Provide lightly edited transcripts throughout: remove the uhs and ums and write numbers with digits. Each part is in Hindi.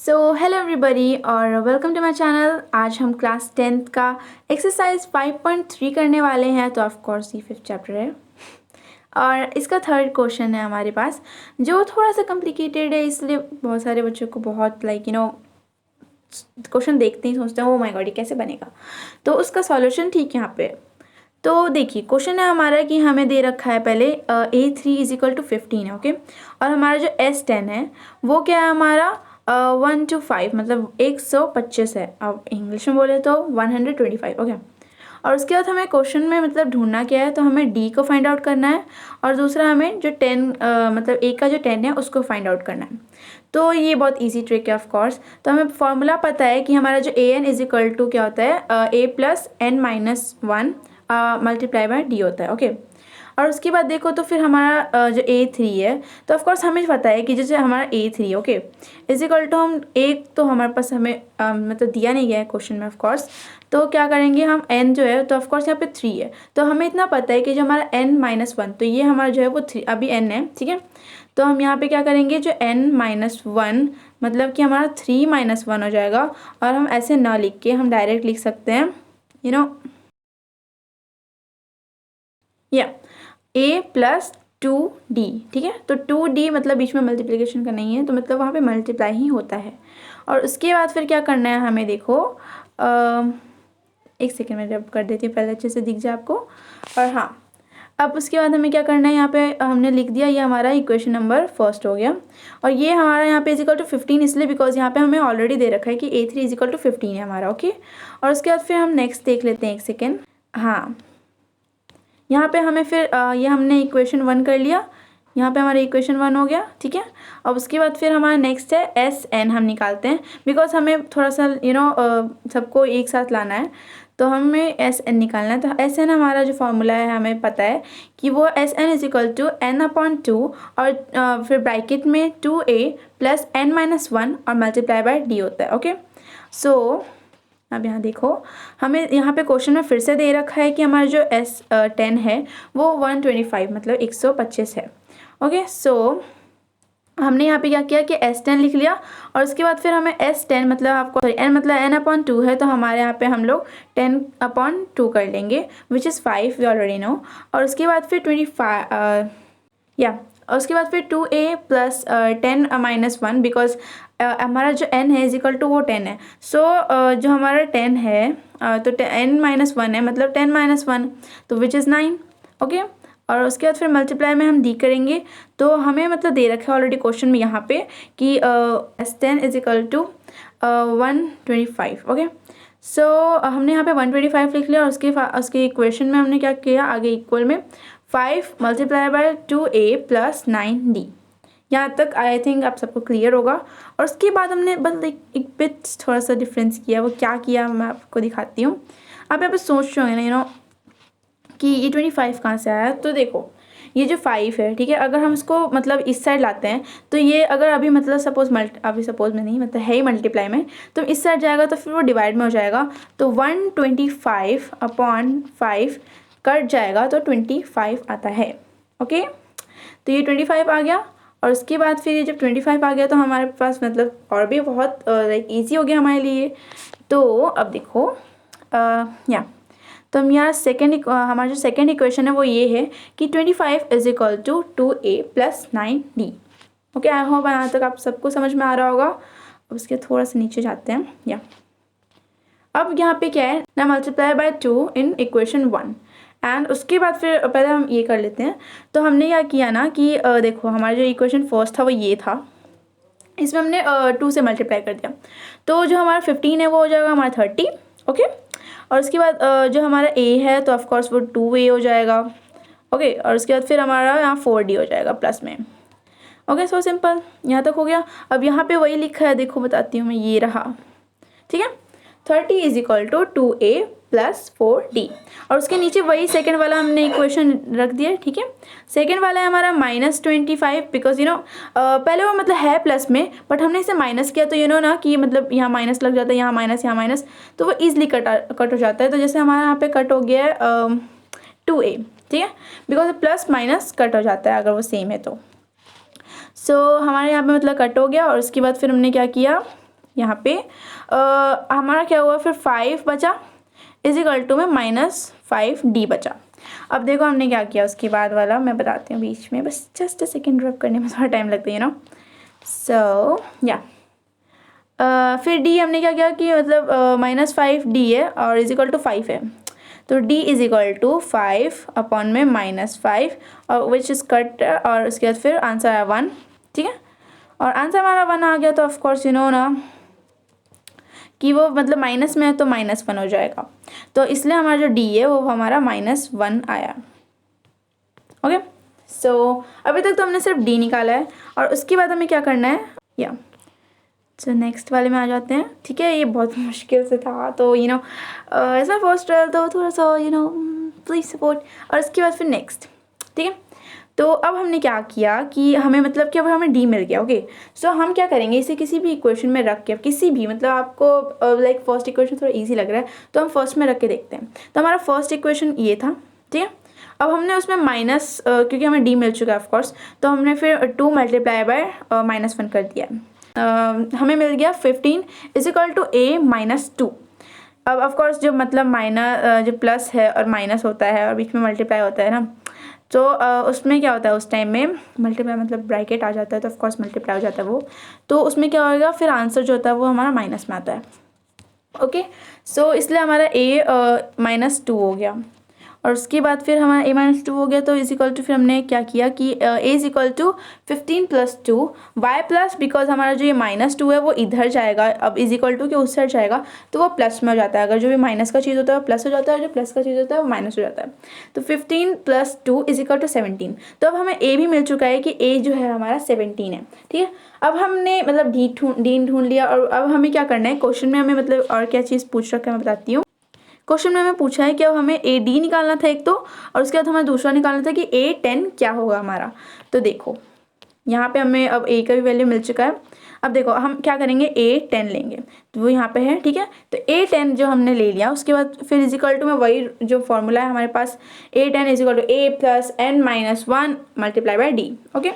सो हेलो एवरीबॉडी और वेलकम टू माय चैनल। आज हम क्लास 10th का एक्सरसाइज 5.3 करने वाले हैं। तो ऑफ कोर्स ये 5th चैप्टर है और इसका थर्ड क्वेश्चन है हमारे पास, जो थोड़ा सा कॉम्प्लिकेटेड है, इसलिए बहुत सारे बच्चों को बहुत क्वेश्चन देखते ही सोचते हैं ओ माय गॉड ये कैसे बनेगा। तो उसका सॉल्यूशन ठीक है यहाँ पे। तो देखिए क्वेश्चन है हमारा कि हमें दे रखा है पहले A3 = 15 है, ओके। और हमारा जो S10 है वो क्या है हमारा 1 to 5 मतलब 125 है। अब इंग्लिश में बोले तो 125, ओके। और उसके बाद हमें क्वेश्चन में मतलब ढूंढना क्या है, तो हमें D को फाइंड आउट करना है और दूसरा हमें जो 10 मतलब A का जो 10 है उसको फाइंड आउट करना है। तो ये बहुत इजी ट्रिक है ऑफ कोर्स। तो हमें फॉर्मूला पता है कि हमारा जो AN = क्या होता है A + n-1 multiply bye D होता है, ओके। और उसके बाद देखो तो फिर हमारा जो A3 है, तो ऑफकोर्स हमें पता है कि जैसे हमारा A3 ओके = हम एक तो हमारे पास हमें मतलब दिया नहीं गया है क्वेश्चन में ऑफकोर्स। तो क्या करेंगे हम n जो है, तो ऑफकोर्स यहाँ पे 3 है, तो हमें इतना पता है कि जो हमारा n-1 तो ये हमारा जो है वो 3 अभी n है, ठीक है। तो हम यहाँ पे क्या करेंगे, जो n-1 मतलब कि हमारा 3-1 हो जाएगा। और हम ऐसे ना लिख के हम डायरेक्ट लिख सकते हैं या A + 2D, ठीक है। तो 2D मतलब बीच में मल्टीप्लिकेशन का नहीं है, तो मतलब वहाँ पे मल्टीप्लाई ही होता है। और उसके बाद फिर क्या करना है हमें, देखो एक सेकेंड में रब कर देती हूँ पहले अच्छे से दिख जाए आपको। और हाँ, अब उसके बाद हमें क्या करना है, यहाँ पे हमने लिख दिया, ये हमारा इक्वेशन नंबर फर्स्ट हो गया। और ये हमारा यहाँ पे = 15 इसलिए बिकॉज यहाँ पे हमें ऑलरेडी दे रखा है कि A3 = 15 है हमारा, ओके। और उसके बाद फिर हम नेक्स्ट देख लेते हैं, एक सेकेंड। हाँ, यहाँ पे हमें फिर ये हमने इक्वेशन 1 कर लिया, यहाँ पे हमारा इक्वेशन 1 हो गया, ठीक है। अब उसके बाद फिर हमारा नेक्स्ट है SN हम निकालते हैं, बिकॉज हमें थोड़ा सा सबको एक साथ लाना है, तो हमें SN निकालना है। तो SN हमारा जो फॉर्मूला है हमें पता है कि वो SN = n/2 और फिर ब्रैकेट में 2A + n-1 और मल्टीप्लाई बाय D होता है, ओके। सो अब यहाँ देखो, हमें यहाँ पे क्वेश्चन में फिर से दे रखा है कि हमारा जो S10 है वो 125 मतलब 125 है, ओके। सो हमने यहाँ पे क्या किया कि S10 लिख लिया। और उसके बाद फिर हमें S10 मतलब आपको n मतलब n/2 है, तो हमारे यहाँ पे हम लोग 10/2 कर लेंगे which is 5, we already know. और उसके बाद फिर 25 और उसके बाद फिर 2A + 10-1 बिकॉज हमारा जो n है = वो 10 है। सो जो हमारा 10 है तो n-1 है मतलब 10-1 तो विच इज़ 9, ओके। और उसके बाद फिर मल्टीप्लाई में हम D करेंगे, तो हमें मतलब दे रखा है ऑलरेडी क्वेश्चन में यहाँ पे कि S10 = 125, ओके। सो हमने यहाँ पे 125 लिख लिया। और उसके इक्वेशन में हमने क्या किया, आगे इक्वल में 5 × 2A + 9D। यहाँ तक आई थिंक आप सबको क्लियर होगा। और उसके बाद हमने बस एक बिट थोड़ा सा डिफरेंस किया। वो क्या किया मैं आपको दिखाती हूँ। आप यहाँ पे सोच रहे होंगे ना कि ये 25 कहाँ से आया। तो देखो ये जो 5 है, ठीक है, अगर हम इसको मतलब इस साइड लाते हैं, तो ये अगर अभी मतलब सपोज में नहीं मतलब है ही मल्टीप्लाई में, तो इस साइड जाएगा तो फिर वो डिवाइड में हो जाएगा। तो 125/5 कट जाएगा तो 25 आता है, ओके। तो ये 25 आ गया। और उसके बाद फिर ये जब 25 आ गया तो हमारे पास मतलब और भी बहुत ईजी हो गया हमारे लिए। तो अब देखो तो हम यहाँ हमारा जो सेकेंड इक्वेशन है वो ये है कि 25 = 2A + 9D, okay. I hope यहाँ तक आप सबको समझ में आ रहा होगा। अब उसके थोड़ा सा नीचे जाते हैं अब यहाँ पे क्या है ना, multiply by 2 in equation 1। And उसके बाद फिर पहले हम ये कर लेते हैं। तो हमने क्या किया ना कि देखो हमारा जो इक्वेशन फर्स्ट था वो ये था, इसमें हमने 2 से मल्टीप्लाई कर दिया, तो जो हमारा 15 है वो हो जाएगा हमारा 30, ओके। और उसके बाद जो हमारा A है तो ऑफकोर्स वो 2A हो जाएगा, ओके। और उसके बाद फिर हमारा यहाँ 4D हो जाएगा प्लस में, ओके। सो सिंपल, यहाँ तक हो गया। अब यहाँ पे वही लिखा है, देखो बताती हूँ मैं, ये रहा, ठीक है। 30 = 2A + 4D। और उसके नीचे वही सेकंड वाला हमने इक्वेशन रख दिया, ठीक है। सेकंड वाला है हमारा -25 बिकॉज पहले वो मतलब है प्लस में, बट हमने इसे माइनस किया तो ना कि मतलब यहाँ माइनस लग जाता है, यहाँ माइनस, तो वो ईजिली कट हो जाता है। तो जैसे हमारा यहाँ पे कट हो गया है 2A, ठीक है, बिकॉज प्लस माइनस कट हो जाता है अगर वो सेम है तो। सो हमारे यहाँ पे मतलब कट हो गया। और उसके बाद फिर हमने क्या किया, यहाँ पे हमारा क्या हुआ फिर 5 बचा इज इक्वल टू में -5d बचा। अब देखो हमने क्या किया उसके बाद वाला मैं बताती हूँ बीच में, बस जस्ट अ सेकेंड ड्रॉप करने में थोड़ा टाइम लगता है यू नो। सो या फिर d हमने क्या किया कि मतलब -5d है और इज इक्वल टू 5 है, तो d is equal to 5 upon में -5 और विच इज़ कट, और उसके बाद फिर आंसर आया 1, ठीक है। और आंसर हमारा 1 आ गया, तो ऑफ कोर्स यू नो ना कि वो मतलब माइनस में है तो -1 हो जाएगा, तो इसलिए हमारा जो d है वो हमारा -1 आया। ओके, सो अभी तक तो हमने सिर्फ d निकाला है और उसके बाद हमें क्या करना है, या तो नेक्स्ट वाले में आ जाते हैं, ठीक है। ये बहुत मुश्किल से था, तो यू नो इसमें फर्स्ट ट्रायल तो थोड़ा सा यू नो प्लीज़ सपोर्ट। और उसके बाद फिर नेक्स्ट, ठीक है। तो अब हमने क्या किया कि हमें मतलब कि अब हमें डी मिल गया, ओके। सो हम क्या करेंगे, इसे किसी भी इक्वेशन में रख के, किसी भी मतलब आपको लाइक फर्स्ट इक्वेशन थोड़ा इजी लग रहा है तो हम फर्स्ट में रख के देखते हैं। तो हमारा फर्स्ट इक्वेशन ये था, ठीक है। अब हमने उसमें माइनस क्योंकि हमें डी मिल चुका है ऑफकोर्स, तो हमने फिर 2 मल्टीप्लाई बाय -1 कर दिया। हमें मिल गया 15 इज इक्वल टू a -2। अब ऑफकोर्स जो मतलब जो प्लस है और माइनस होता है और बीच में मल्टीप्लाई होता है ना, तो उसमें क्या होता है उस टाइम में मल्टीप्लाई मतलब ब्रैकेट आ जाता है तो ऑफकोर्स मल्टीप्लाई हो जाता है वो, तो उसमें क्या होगा फिर आंसर जो होता है वो हमारा माइनस में आता है। ओके, सो इसलिए हमारा a -2 हो गया और उसके बाद फिर हमारा a-2 हो गया, तो इज इक्वल टू फिर हमने क्या किया कि a is equal to 15 + 2 y plus, because हमारा जो ये -2 है वो इधर जाएगा, अब इज इक्वल टू के उस साइड जाएगा तो वो प्लस में हो जाता है। अगर जो भी माइनस का चीज़ होता है वो प्लस हो जाता है, जो प्लस का चीज़ होता है वो माइनस हो जाता है। तो 15 + 2 इज इक्वल टू 17। तो अब हमें a भी मिल चुका है कि a जो है हमारा 17 है, ठीक है। अब हमने मतलब डी ढूंढ लिया और अब हमें क्या करना है, क्वेश्चन में हमें मतलब और क्या चीज़ पूछ रखा है मैं बताती हूँ। क्वेश्चन में हमें पूछा है कि अब हमें ए डी निकालना था एक तो, और उसके बाद हमें दूसरा निकालना था कि A10 क्या होगा हमारा। तो देखो यहाँ पे हमें अब ए का भी वैल्यू मिल चुका है। अब देखो हम क्या करेंगे, A10 लेंगे, तो वो यहाँ पे है, ठीक है। तो A10 जो हमने ले लिया उसके बाद फिर इज इक्वल टू में वही जो फॉर्मूला है हमारे पास, A10 is equal to A + n-1 multiply by D. Okay,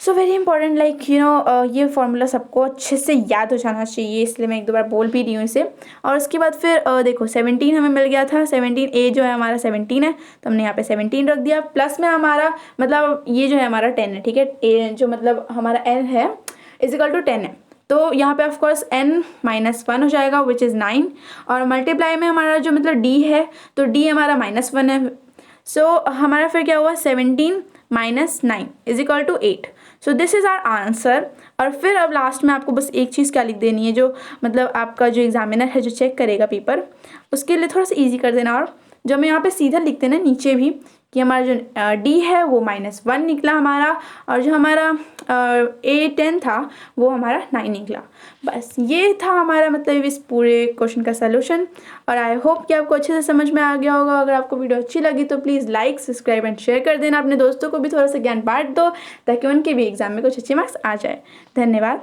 so very important like you know ये फॉर्मूला सबको अच्छे से याद हो जाना चाहिए, इसलिए मैं एक दो बार बोल भी रही हूँ इसे। और उसके बाद फिर देखो 17 हमें मिल गया था, 17 a जो है हमारा 17 है, तो हमने यहाँ पे 17 रख दिया। प्लस में हमारा मतलब ये जो है हमारा 10 है, ठीक है। a जो मतलब हमारा n है इज इक्वल टू 10 है, तो यहाँ पे ऑफकोर्स n-1 हो जाएगा विच इज़ 9। और मल्टीप्लाई में हमारा जो मतलब d है, तो d हमारा -1 है। सो हमारा फिर क्या हुआ, 17 - 9 is equal to 8। So this is our answer. और फिर अब लास्ट में आपको बस एक चीज़ क्या लिख देनी है, जो मतलब आपका जो एग्जामिनर है जो चेक करेगा पेपर, उसके लिए थोड़ा सा इजी कर देना। और जो हमें यहाँ पे सीधा लिख देना नीचे भी कि हमारा जो डी है वो -1 निकला हमारा, और जो हमारा A10 था वो हमारा 9 निकला। बस ये था हमारा मतलब इस पूरे क्वेश्चन का सलूशन। और आई होप कि आपको अच्छे से समझ में आ गया होगा। अगर आपको वीडियो अच्छी लगी तो please like, subscribe and share कर देना। अपने दोस्तों को भी थोड़ा सा ज्ञान बांट दो ताकि उनके भी एग्जाम में कुछ अच्छे मार्क्स आ जाए। धन्यवाद।